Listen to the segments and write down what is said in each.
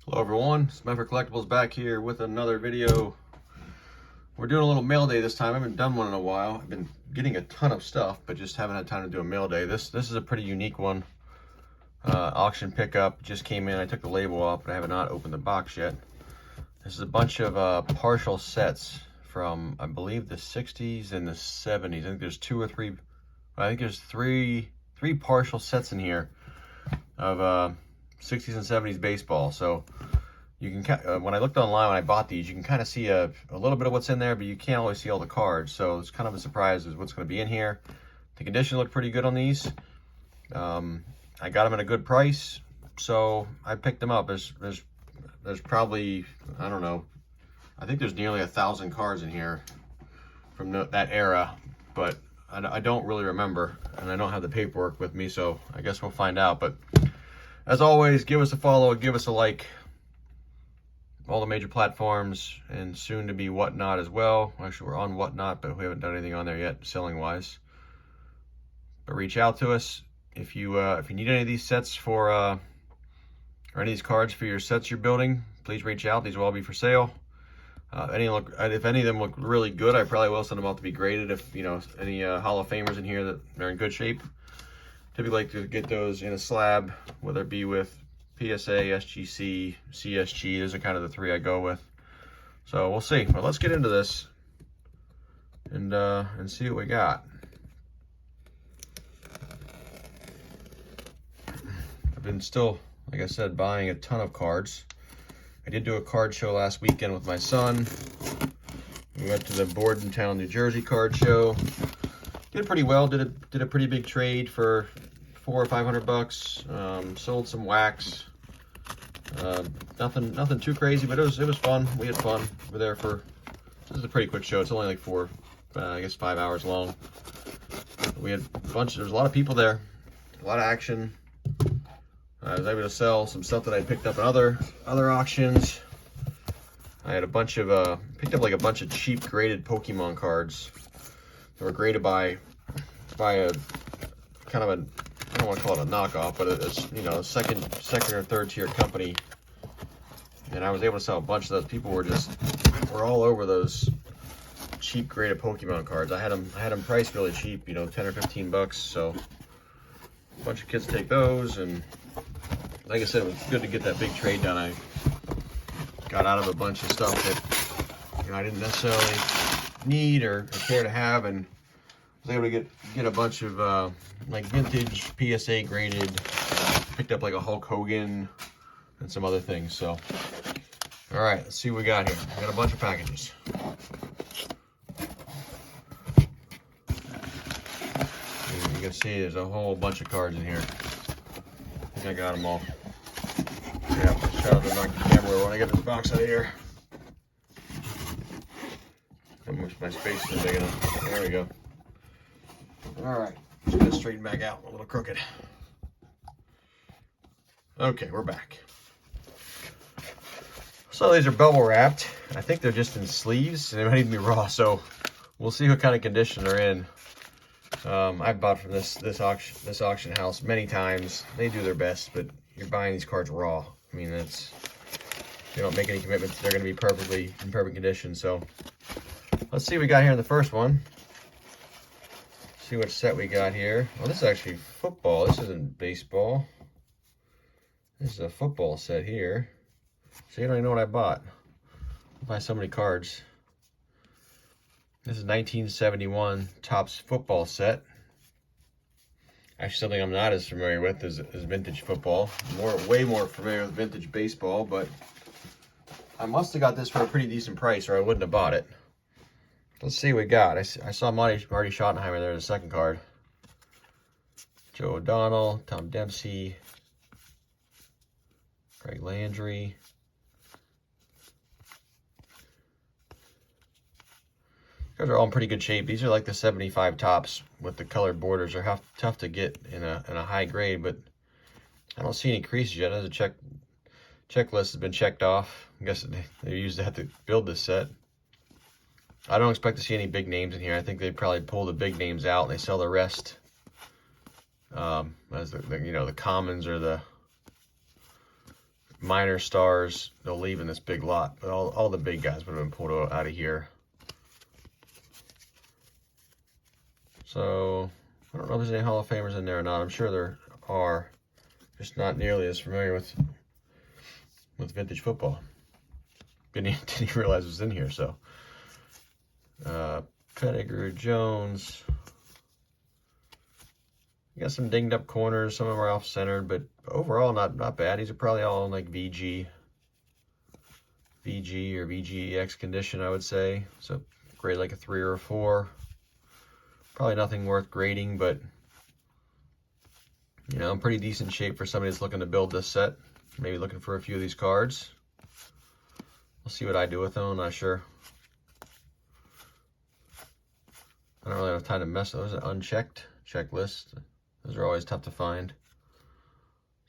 Hello everyone, Smeffer Collectibles back here with another video. We're doing a little mail day this time. I haven't done one in a while. I've been getting a ton of stuff, but just haven't had time to do a mail day. This is a pretty unique one. Auction pickup, just came in. I took the label off, but I have not opened the box yet. This is a bunch of partial sets from, I believe, the 60s and the 70s. I think there's three partial sets in here of 60s and 70s baseball. So you can, when I looked online when I bought these, you can kind of see a little bit of what's in there, but you can't always see all the cards. So it's kind of a surprise as what's going to be in here. The condition looked pretty good on these. I got them at a good price, so I picked them up. There's probably, I don't know, I think there's nearly 1,000 cards in here from that era, but I don't really remember, and I don't have the paperwork with me, so I guess we'll find out. But as always, give us a follow, give us a like, all the major platforms, and soon to be Whatnot as well. Actually, we're on Whatnot, but we haven't done anything on there yet, selling wise. But reach out to us if you need any of these sets for or any of these cards for your sets you're building. Please reach out. These will all be for sale. If any of them look really good, I probably will send them out to be graded. If any Hall of Famers in here that are in good shape. Typically like to get those in a slab, whether it be with PSA, SGC, CSG. Those are kind of the three I go with. So we'll see. But let's get into this and see what we got. I've been still, like I said, buying a ton of cards. I did do a card show last weekend with my son. We went to the Bordentown, New Jersey card show. Did pretty well. Did a pretty big trade for $400 or $500. Sold some wax. Nothing too crazy, but it was fun. We had fun. We're there for. This is a pretty quick show. It's only like 5 hours long. We had a bunch. There was a lot of people there. A lot of action. I was able to sell some stuff that I picked up in other auctions. I had a bunch of picked up like a bunch of cheap graded Pokemon cards. They were graded by a kind of a, I don't want to call it a knockoff, but it's a second or third tier company. And I was able to sell a bunch of those. People were all over those cheap graded Pokemon cards. I had them priced really cheap, 10 or $15. So a bunch of kids take those, and like I said, it was good to get that big trade done. I got out of a bunch of stuff that I didn't necessarily need or care to have, and was able to get a bunch of like vintage PSA graded. Picked up like a Hulk Hogan and some other things. So all right, let's see what we got here. We got a bunch of packages. As you can see, there's a whole bunch of cards in here. I think I got them all. Yeah, let's try to knock the camera when I get this box out of here. I wish my space is big enough. There we go. All right, just gonna straighten back out, a little crooked. Okay, we're back. So these are bubble wrapped. I think they're just in sleeves, and they might even be raw. So we'll see what kind of condition they're in. I've bought from this auction house many times. They do their best, but you're buying these cards raw. I mean, they don't make any commitments. They're going to be in perfect condition. So let's see what we got here in the first one. See what set we got here. Oh, this is actually football. This isn't baseball. This is a football set here. So you don't even know what I bought. I buy so many cards. This is 1971 Topps football set. Actually, something I'm not as familiar with is vintage football. Way more familiar with vintage baseball, but I must have got this for a pretty decent price, or I wouldn't have bought it. Let's see what we got. I saw Marty Schottenheimer there in the second card. Joe O'Donnell, Tom Dempsey, Craig Landry. These are all in pretty good shape. These are like the 75 Topps with the colored borders. They're tough to get in a high grade, but I don't see any creases yet. As a checklist has been checked off. I guess they used that to build this set. I don't expect to see any big names in here. I think they probably pull the big names out and they sell the rest as the commons or the minor stars they'll leave in this big lot, but all the big guys would have been pulled out of here. So I don't know if there's any Hall of Famers in there or not. I'm sure there are, just not nearly as familiar with vintage football. Didn't even realize it was in here. So Pettigrew, Jones. You got some dinged up corners. Some of them are off centered, but overall not bad. These are probably all in like VG or VGEX condition, I would say. So grade like a 3 or a 4. Probably nothing worth grading, but you know, in pretty decent shape for somebody that's looking to build this set. Maybe looking for a few of these cards. We'll see what I do with them. I'm not sure. I don't really have time to mess with those. Unchecked checklist. Those are always tough to find.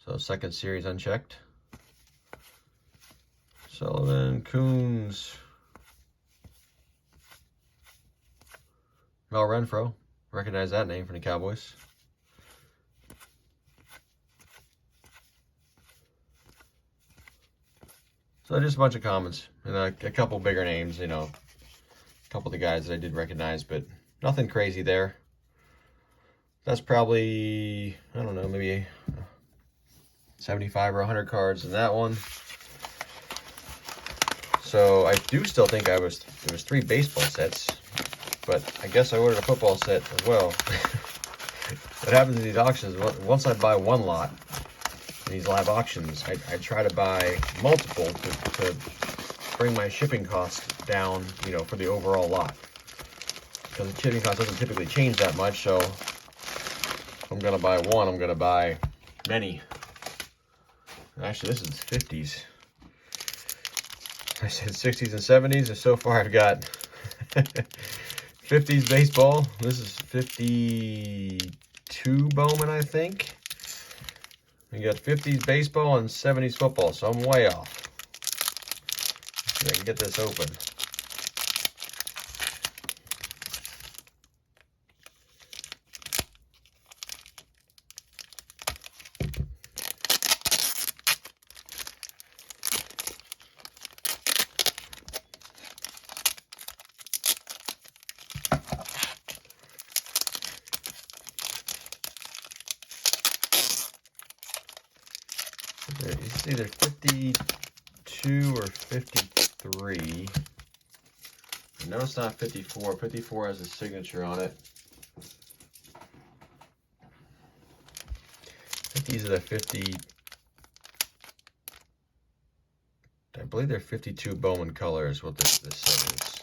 So second series unchecked. Sullivan, Coons, Mel Renfro. Recognize that name from the Cowboys. So just a bunch of commons and a couple bigger names, you know, a couple of the guys that I did recognize, but nothing crazy there. That's probably, I don't know, maybe 75 or 100 cards in that one. So I do still think there was 3 baseball sets, but I guess I ordered a football set as well. What happens in these auctions, once I buy one lot in these live auctions, I try to buy multiple to bring my shipping costs down, you know, for the overall lot. Because the shipping cost doesn't typically change that much, so if I'm gonna buy one, I'm gonna buy many. Actually, this is 50s. I said 60s and 70s, and so far I've got 50s baseball. This is 52 Bowman, I think. We got 50s baseball and 70s football, so I'm way off. See if I can get this open. It's either 52 or 53. No, it's not 54. 54 has a signature on it. I think these are the 50. I believe they're 52 Bowman colors, what this set is.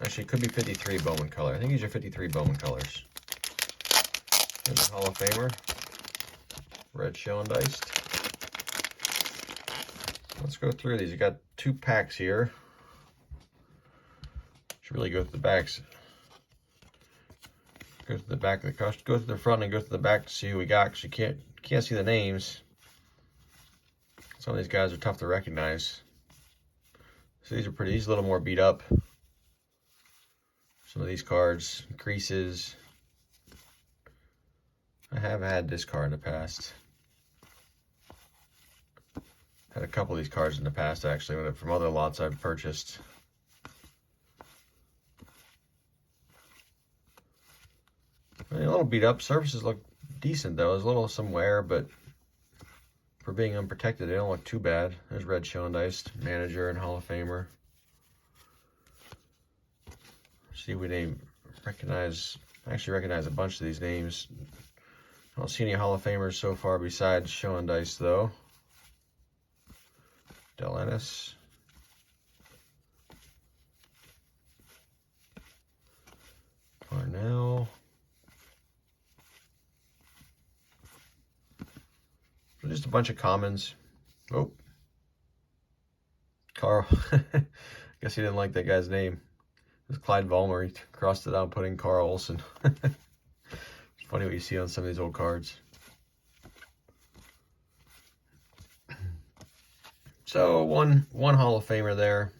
Actually, it could be 53 Bowman color. I think these are 53 Bowman colors. And the Hall of Famer. Red shell and diced. Let's go through these. You got 2 packs here. Should really go through the backs. Go to the back of the customer. Go to the front and go to the back to see who we got, because you can't see the names. Some of these guys are tough to recognize. So these are pretty. These are a little more beat up. Some of these cards, creases. I have had this card in the past. Had a couple of these cards in the past, actually, from other lots I've purchased. I mean, a little beat up. Surfaces look decent, though. There's a little some wear, but for being unprotected, they don't look too bad. There's Red shell and diced, manager and Hall of Famer. See if we name, recognize, actually recognize a bunch of these names. I don't see any Hall of Famers so far besides shell and dice, though. Del Ennis. Parnell. Just a bunch of commons. Oh. Carl. Guess he didn't like that guy's name. It was Clyde Vollmer. He crossed it out, put in Carl Olson. It's funny what you see on some of these old cards. So one Hall of Famer there.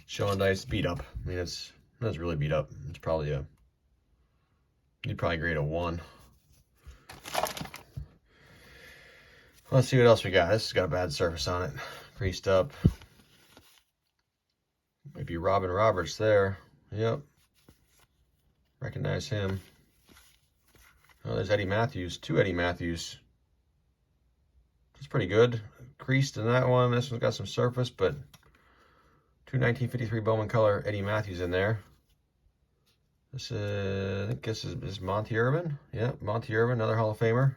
Shell and dice beat up. I mean, that's really beat up. It's probably you'd probably grade a 1. Let's see what else we got. This has got a bad surface on it. Creased up. Maybe Robin Roberts there. Yep. Recognize him. Oh, there's Eddie Matthews. 2 Eddie Matthews. That's pretty good. Creased in that one. This one's got some surface, but 2 1953 Bowman color Eddie Matthews in there. This is, I think this is Monty Irvin. Yeah, Monty Irvin, another Hall of Famer.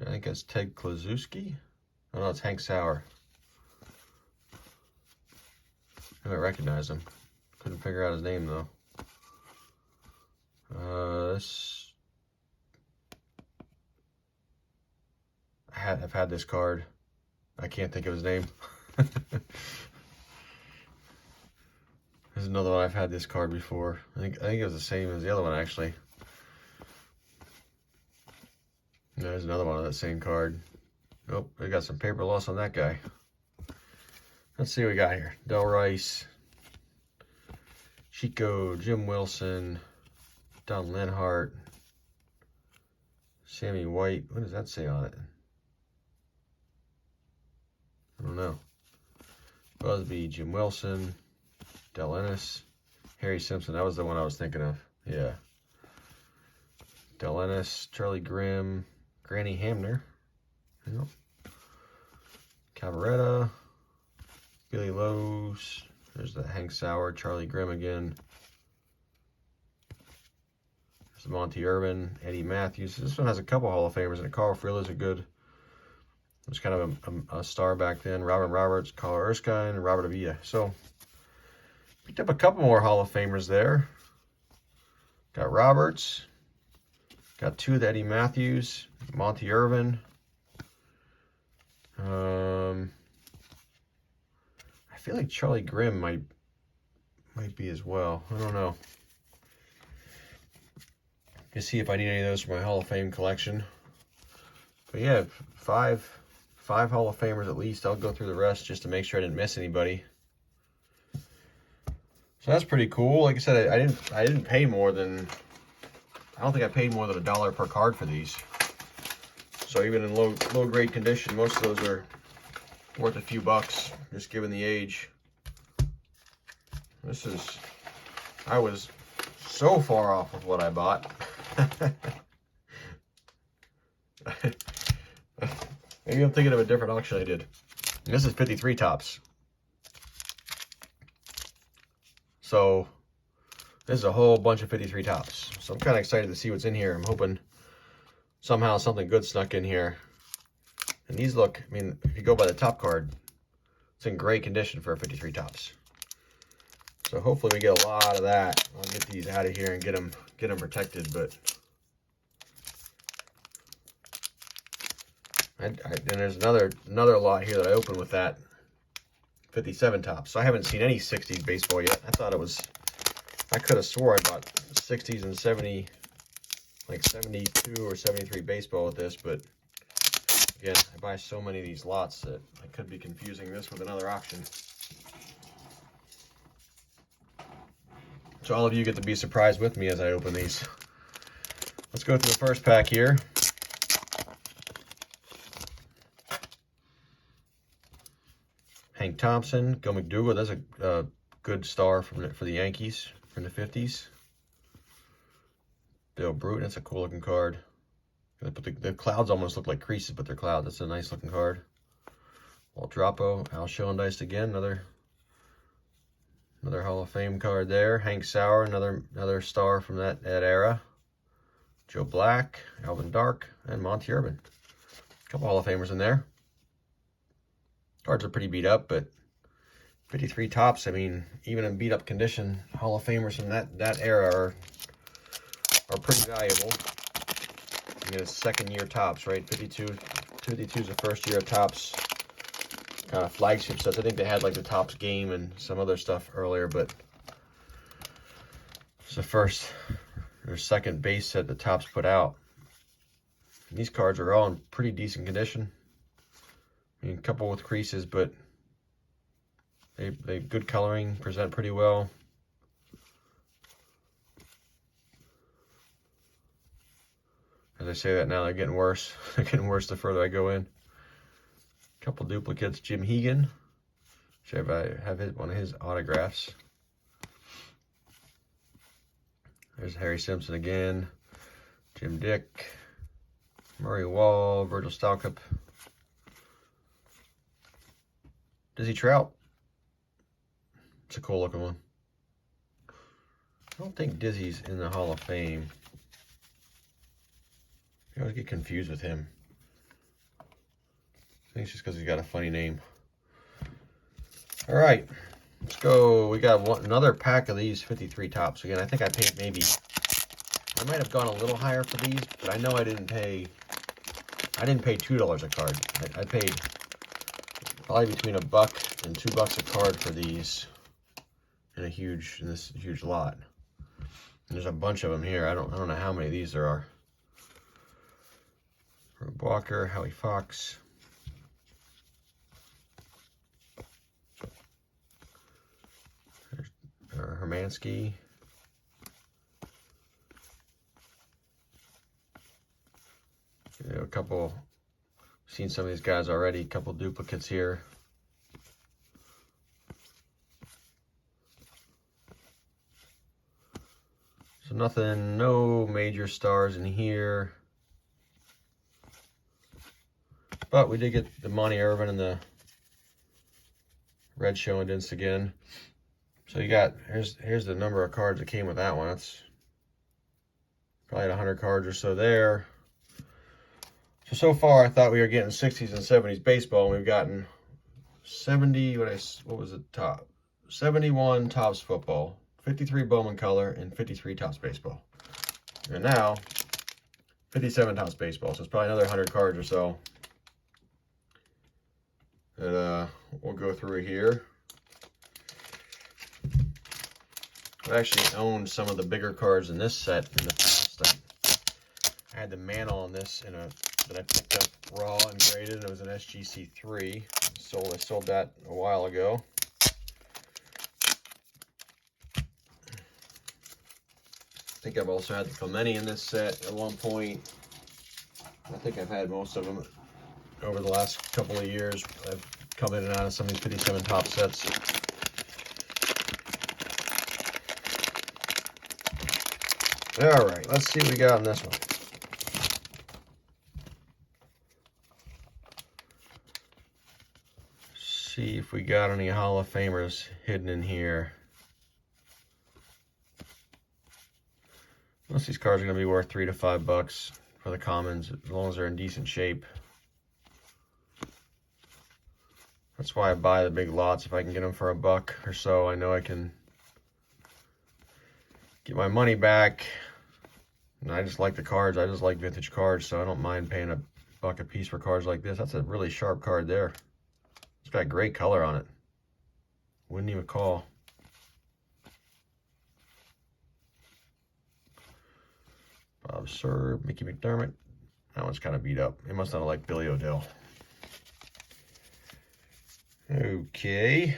I think that's Ted Kluszewski. Oh no, it's Hank Sauer. I don't recognize him. Couldn't figure out his name though. I've had this card. I can't think of his name. There's another one I've had this card before. I think it was the same as the other one actually. There's another one of that same card. Nope, we got some paper loss on that guy. Let's see what we got here. Del Rice, Chico, Jim Wilson, Don Lenhart, Sammy White. What does that say on it? I don't know. Busby, Jim Wilson, Del Ennis, Harry Simpson. That was the one I was thinking of. Yeah. Del Ennis, Charlie Grimm, Granny Hamner. Yep. Cabaretta, Billy Lowe's. There's the Hank Sauer, Charlie Grimm again. There's the Monty Irvin, Eddie Matthews. This one has a couple Hall of Famers in it. Carl Freeland's a good. It was kind of a star back then. Robin Roberts, Carl Erskine, and Robert Avila. So picked up a couple more Hall of Famers there. Got Roberts. Got 2 of the Eddie Matthews, Monty Irvin. I feel like Charlie Grimm might be as well. I don't know. Let's see if I need any of those for my Hall of Fame collection. But yeah, five Hall of Famers at least. I'll go through the rest just to make sure I didn't miss anybody. So that's pretty cool. Like I said, I didn't pay more than. I don't think I paid more than $1 per card for these. So even in low grade condition, most of those are worth a few bucks, just given the age. I was so far off of what I bought. Maybe I'm thinking of a different auction I did. And this is 53 tops. So this is a whole bunch of 53 tops. So I'm kind of excited to see what's in here. I'm hoping somehow something good snuck in here. And these look, I mean, if you go by the top card, it's in great condition for a 53 tops. So hopefully we get a lot of that. I'll get these out of here and get them protected. But and there's another lot here that I opened with that 57 tops. So I haven't seen any 60s baseball yet. I could have swore I bought 60s and 70, like 72 or 73 baseball with this, but again, I buy so many of these lots that I could be confusing this with another auction. So all of you get to be surprised with me as I open these. Let's go through the first pack here. Hank Thompson, Go McDougal. That's a good star for the Yankees from the 50s. Bill Bruton. That's a cool looking card. The clouds almost look like creases, but they're clouds. That's a nice looking card. Walt Drapo, Al Schoendienst again. Another Hall of Fame card there. Hank Sauer, another star from that era. Joe Black, Alvin Dark, and Monty Irvin. A couple Hall of Famers in there. Cards are pretty beat up, but 53 tops, I mean, even in beat up condition, Hall of Famers from that era are pretty valuable. I mean, it's second year tops, right? 52 is the first year of tops. Kind of flagship sets. I think they had like the Topps game and some other stuff earlier, but it's the first or second base set the Topps put out. And these cards are all in pretty decent condition. I mean, a couple with creases, but they good coloring, present pretty well. I say that now, they're getting worse. They're getting worse the further I go in. A couple duplicates. Jim Hegan. Should I have one of his autographs. There's Harry Simpson again. Jim Dick. Murray Wall. Virgil Stalkup. Dizzy Trout. It's a cool looking one. I don't think Dizzy's in the Hall of Fame. I always get confused with him. I think it's just because he's got a funny name. All right, let's go. We got another pack of these 53 tops. Again, I think I paid maybe, I might have gone a little higher for these, but I know I didn't pay $2 a card. I paid probably between $1 and $2 a card for these in this huge lot. And there's a bunch of them here. I don't know how many of these there are. Herb Walker, Howie Fox. There's Hermansky. You know, a couple, seen some of these guys already, a couple duplicates here. So nothing, no major stars in here. But we did get the Monty Irvin and the Red Showendance again. So you got, here's the number of cards that came with that one. That's probably 100 cards or so there. So far I thought we were getting 60s and 70s baseball, and we've gotten 70, what was the top? 71 Topps football, 53 Bowman color, and 53 Topps baseball. And now 57 Topps baseball. So it's probably another 100 cards or so that we'll go through here. I actually owned some of the bigger cards in this set in the past. I had the Mantle on this that I picked up raw and graded, and it was an SGC3. I sold that a while ago. I think I've also had the Clemente in this set at one point. I think I've had most of them over the last couple of years. I've come in and out of some of these 57 top sets. All right, let's see what we got on this one. See if we got any Hall of Famers hidden in here. Most of these cards are going to be worth $3 to $5 for the commons, as long as they're in decent shape. That's why I buy the big lots. If I can get them for $1 or so, I know I can get my money back. And I just like the cards. I just like vintage cards, so I don't mind paying $1 a piece for cards like this. That's a really sharp card there. It's got great color on it. Wouldn't even call. Bob Serb, Mickey McDermott. That one's kind of beat up. It must not like Billy O'Dell. Okay.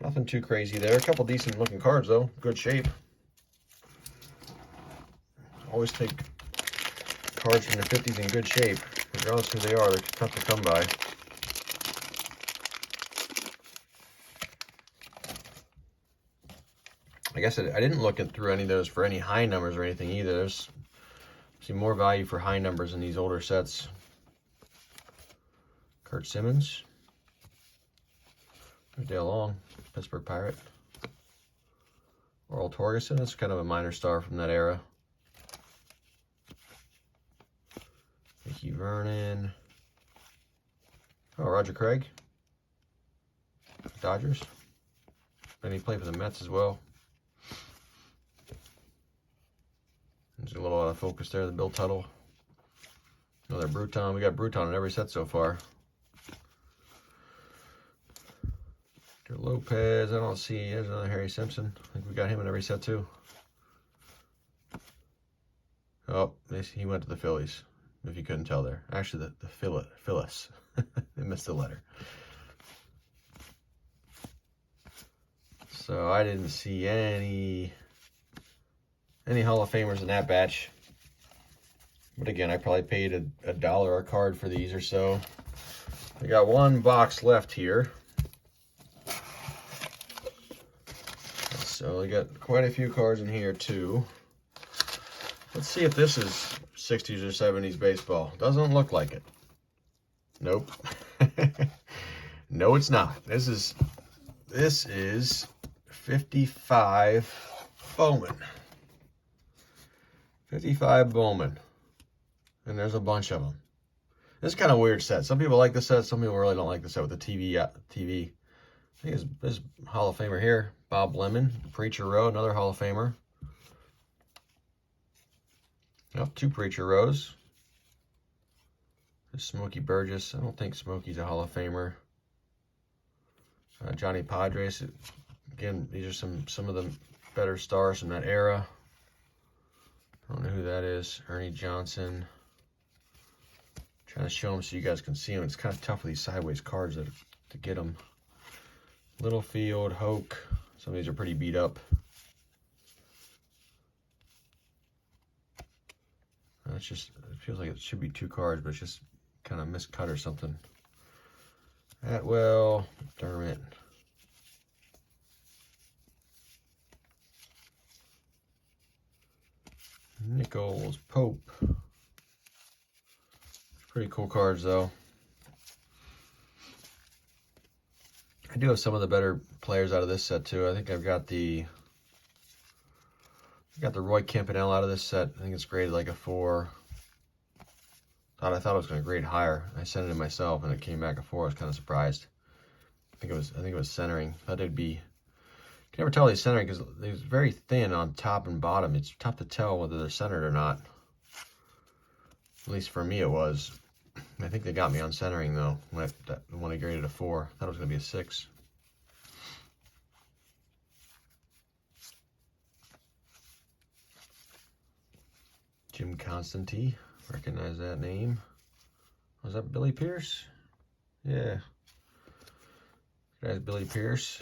Nothing too crazy there. A couple decent looking cards though. Good shape. Always take cards from the 50s in good shape. Regardless of who they are, they're tough to come by. I guess I didn't look through any of those for any high numbers or anything either. There's see more value for high numbers in these older sets. Kurt Simmons. Dale Long, Pittsburgh Pirate. Oral Torgerson, that's kind of a minor star from that era. Mickey Vernon. Oh, Roger Craig. Dodgers. Then he played for the Mets as well. There's a little out of focus there, the Bill Tuttle. Another Bruton. We got Bruton in every set so far. Lopez, I don't see. There's another Harry Simpson. I think we got him in every set too. Oh, he went to the Phillies, if you couldn't tell there. Actually, the Phyllis. They missed the letter. So I didn't see any Hall of Famers in that batch. But again, I probably paid a $1 a card for these or so. We got one box left here. So we got quite a few cards in here too. Let's see if this is 60s or 70s baseball. Doesn't look like it. Nope. No, it's not. This is 55 Bowman. 55 Bowman. And there's a bunch of them. This is kind of a weird set. Some people like the set. Some people really don't like the set with the TV. I think this Hall of Famer here. Bob Lemon. Preacher Row, another Hall of Famer. Yep, 2 Preacher Rows. There's Smokey Burgess. I don't think Smokey's a Hall of Famer. Johnny Padres. Again, these are some of the better stars from that era. I don't know who that is. Ernie Johnson. Trying to show them so you guys can see them. It's kind of tough with these sideways cards to get them. Littlefield, Hoke. Some of these are pretty beat up. It's just, it feels like it should be 2 cards, but it's just kind of miscut or something. Atwell, McDermott. Nichols, Pope. Pretty cool cards though. I do have some of the better players out of this set too. I think I've got the Roy Campanella out of this set. I think it's graded like a 4. I thought it was going to grade higher. I sent it in myself and it came back a 4. I was kind of surprised. I think it was centering. I thought it'd be. You can never tell these centering because it's very thin on top and bottom. It's tough to tell whether they're centered or not. At least for me it was. I think they got me on centering though when I graded a 4. I thought it was going to be a 6. Jim Constantine, recognize that name. Was that Billy Pierce? Yeah. That's Billy Pierce.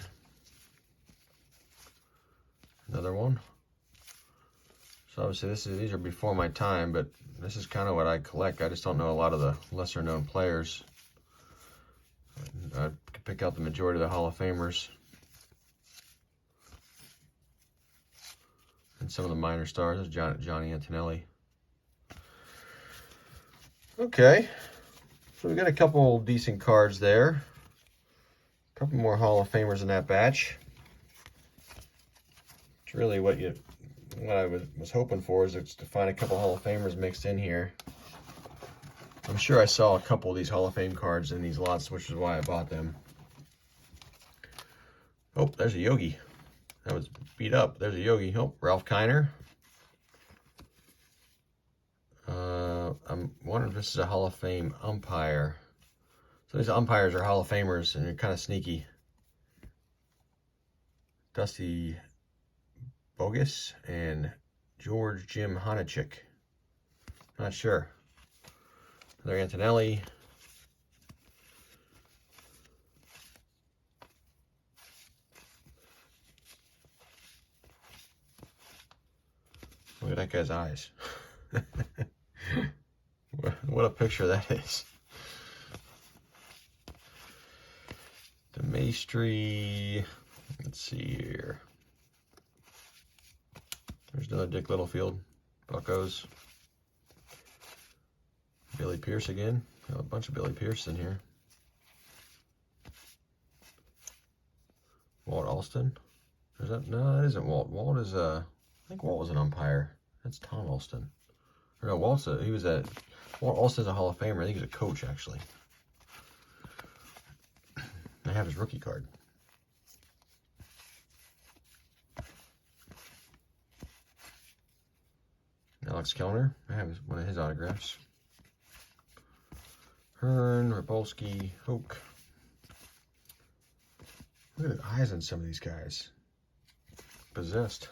Another one. So obviously these are before my time, but this is kind of what I collect. I just don't know a lot of the lesser known players. I could pick out the majority of the Hall of Famers. And some of the minor stars. There's Johnny Antonelli. Okay, so we got a couple decent cards there. A couple more Hall of Famers in that batch. It's really what I was hoping for, is to find a couple Hall of Famers mixed in here. I'm sure I saw a couple of these Hall of Fame cards in these lots, which is why I bought them. Oh, there's a Yogi. That was beat up. There's a Yogi. Oh, Ralph Kiner. I'm wondering if this is a Hall of Fame umpire. So these umpires are Hall of Famers, and they're kind of sneaky. Dusty Bogus and George Jim Honachik. Not sure. Another Antonelli. Look at that guy's eyes. What a picture that is. The Maestri. Let's see here. There's another Dick Littlefield. Buccos. Billy Pierce again. Got a bunch of Billy Pierce in here. Walt Alston. Is that? No, that isn't Walt. Walt is I think Walt was an umpire. That's Tom Alston. Or no, Walt Alston's a Hall of Famer. I think he's a coach actually. I have his rookie card. Alex Kellner. I have one of his autographs. Hearn, Rapolsky, Hoke. Look at the eyes on some of these guys. Possessed.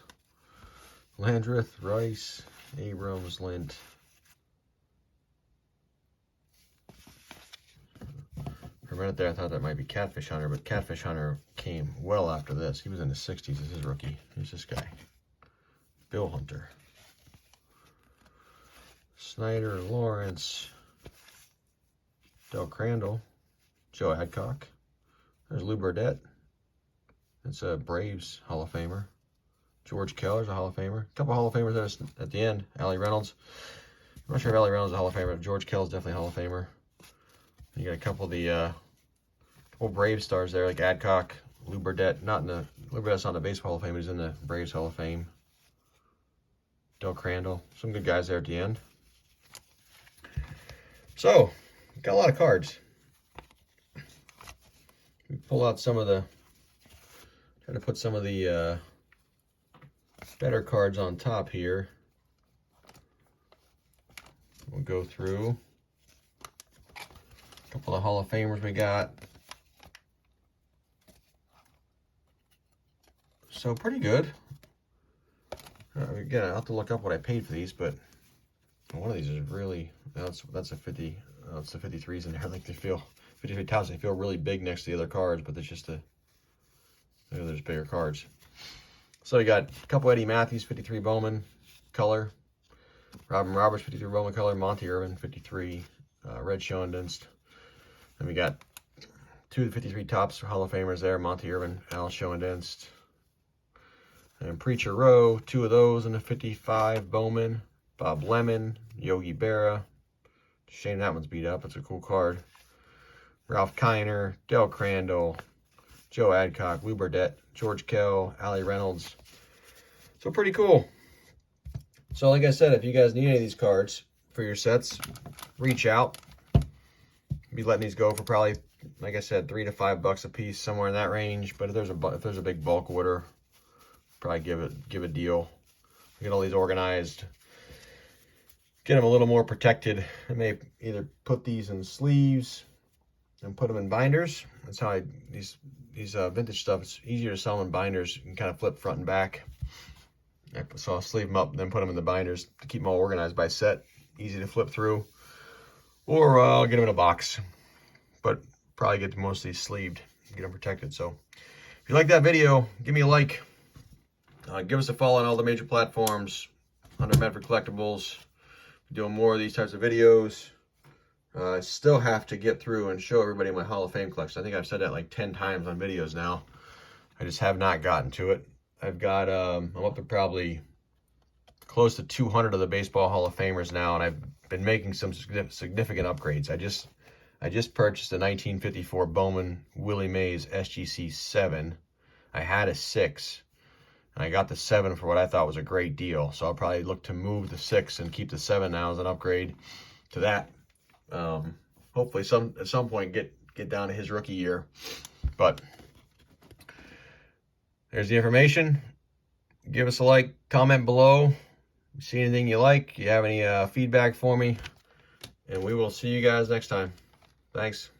Landreth, Rice, Abrams, Lint. For a minute there, I thought that might be Catfish Hunter, but Catfish Hunter came well after this. He was in the 60s as his rookie. Who's this guy? Bill Hunter. Snyder, Lawrence, Del Crandall, Joe Adcock. There's Lou Burdett. It's a Braves Hall of Famer. George Keller's a Hall of Famer. A couple Hall of Famers there at the end. Allie Reynolds. I'm not sure if Allie Reynolds is a Hall of Famer, but George Keller's definitely a Hall of Famer. You got a couple of the couple Braves stars there, like Adcock, Lou Burdett. Lou Burdett's not in the Baseball Hall of Fame, he's in the Braves Hall of Fame. Del Crandall. Some good guys there at the end. So, got a lot of cards. We pull out some of the, try to put some of the better cards on top here. We'll go through a couple of Hall of Famers we got. So pretty good. Again, I'll have to look up what I paid for these, but one of these is really, that's a 50, it's the 53s in there. Like they feel, 53 tops, they feel really big next to the other cards, but there's just there's bigger cards. So you got a couple Eddie Matthews, 53 Bowman color. Robin Roberts, 53 Bowman color. Monty Irvin, 53 Red Schoendienst. And we got two of the 53 tops Hall of Famers there. Monty Irvin, Al Schoendienst. And Preacher Row, two of those in the 55 Bowman. Bob Lemon, Yogi Berra. Shame that one's beat up. It's a cool card. Ralph Kiner, Del Crandall, Joe Adcock, Lou Burdett, George Kell, Allie Reynolds. So pretty cool. So like I said, if you guys need any of these cards for your sets, reach out. Be letting these go for probably, like I said, $3 to $5 a piece, somewhere in that range. But if there's a big bulk order, probably give a deal. Get all these organized. Get them a little more protected. I may either put these in sleeves and put them in binders. That's how these vintage stuff, it's easier to sell them in binders. You can kind of flip front and back. So I'll sleeve them up and then put them in the binders to keep them all organized by set. Easy to flip through. Or I'll get them in a box. But probably get most of these sleeved, get them protected. So if you like that video, give me a like. Give us a follow on all the major platforms under Medford Collectibles. Doing more of these types of videos. I still have to get through and show everybody my Hall of Fame collection. I think I've said that like 10 times on videos now. I just have not gotten to it. I've got, I'm up to probably close to 200 of the Baseball Hall of Famers now, and I've been making some significant upgrades. I just purchased a 1954 Bowman Willie Mays SGC 7. I had a 6. And I got the 7 for what I thought was a great deal. So I'll probably look to move the 6 and keep the 7 now as an upgrade to that. Hopefully at some point get down to his rookie year. But there's the information. Give us a like, comment below. See anything you like, you have any feedback for me. And we will see you guys next time. Thanks.